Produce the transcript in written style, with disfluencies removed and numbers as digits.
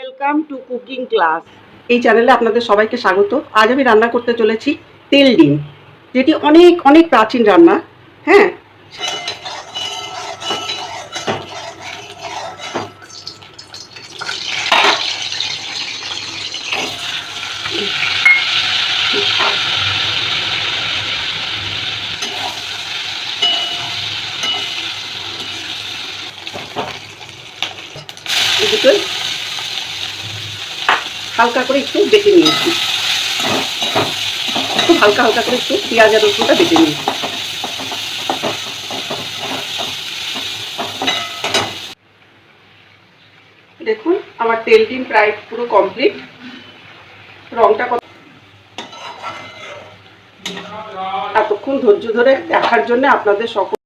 Welcome to cooking class. এই চ্যানেলে আপনাদের সবাইকে স্বাগত। আজ আমি রান্না করতে চলেছি তেল ডিম, যেটি অনেক অনেক প্রাচীন রান্না। হ্যাঁ, দুটো হালকা করে একটু বেটে নিয়েছি, খুব হালকা হালকা করে একটু পেঁয়াজ আর রসুনটা বেটে নিয়েছি। দেখুন, আমার তেল ডিম প্রায় পুরো কমপ্লিট। রংটা এতক্ষণ ধৈর্য ধরে দেখার জন্য আপনাদের সকল